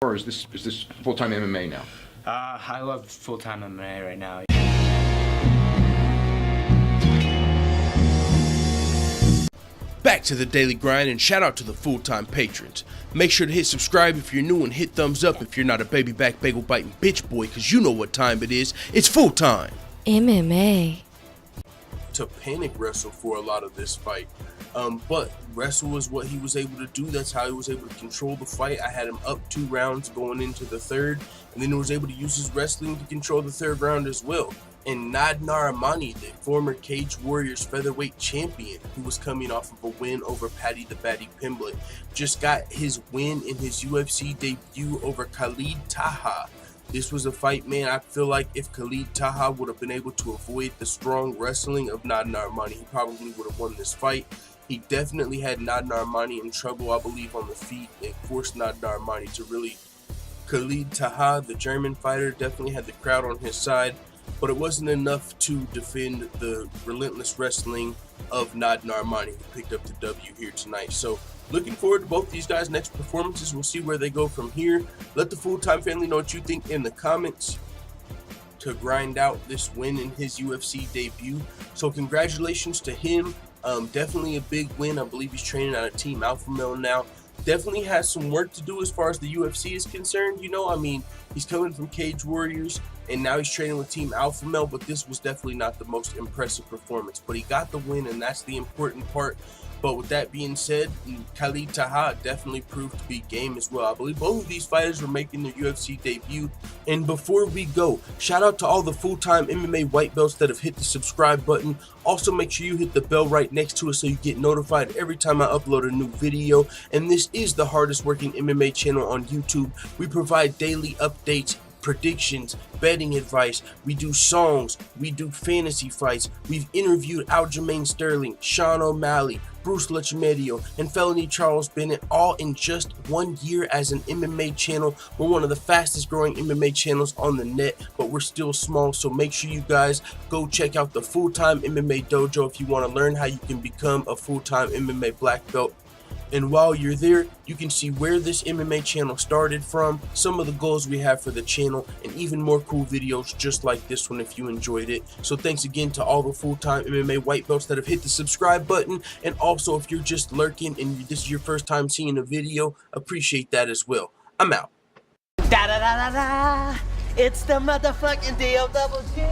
Or is this full-time MMA now? I love full-time MMA right now. Back to the daily grind, and shout out to the full-time patrons. Make sure to hit subscribe if you're new and hit thumbs up if you're not a baby back bagel biting bitch boy, cause you know what time it is. It's full time. MMA. To panic wrestle for a lot of this fight. But wrestle was what he was able to do. That's how he was able to control the fight. I had him up 2 rounds going into the third, and then he was able to use his wrestling to control the third round as well. And Nad Narimani, the former Cage Warriors featherweight champion, who was coming off of a win over Paddy the Baddy Pimblett, just got his win in his UFC debut over Khalid Taha. This was a fight, man, I feel like if Khalid Taha would have been able to avoid the strong wrestling of Nad Narimani, he probably would have won this fight. He definitely had Nad Narimani in trouble, I believe, on the feet, and forced Nad Narimani to really... Khalid Taha, the German fighter, definitely had the crowd on his side, but it wasn't enough to defend the relentless wrestling of Nad Narimani, who picked up the W here tonight. So, looking forward to both these guys' next performances. We'll see where they go from here. Let the full-time family know what you think in the comments to grind out this win in his UFC debut. So, congratulations to him. Definitely a big win. I believe he's training out of Team Alpha Male now. Definitely has some work to do as far as the UFC is concerned. You know, I mean, he's coming from Cage Warriors, and now he's training with Team Alpha Male, but this was definitely not the most impressive performance. But he got the win, and that's the important part. But with that being said, Khalid Taha definitely proved to be game as well. I believe both of these fighters were making their UFC debut. And before we go, shout out to all the full-time MMA white belts that have hit the subscribe button. Also, make sure you hit the bell right next to it so you get notified every time I upload a new video. And this is the hardest working MMA channel on YouTube. We provide daily updates, predictions, betting advice, we do songs, we do fantasy fights. We've interviewed Aljamain Sterling, Sean O'Malley, Bruce Lechemedio, and Felony Charles Bennett, all in just 1 year as an MMA channel. We're one of the fastest growing MMA channels on the net, but we're still small, so make sure you guys go check out the full-time MMA Dojo if you want to learn how you can become a full-time MMA black belt. And while you're there, you can see where this MMA channel started from, some of the goals we have for the channel, and even more cool videos just like this one if you enjoyed it. So thanks again to all the full-time MMA white belts that have hit the subscribe button, and also if you're just lurking and this is your first time seeing a video, appreciate that as well. I'm out. Da da da da da! It's the motherfucking DOWG!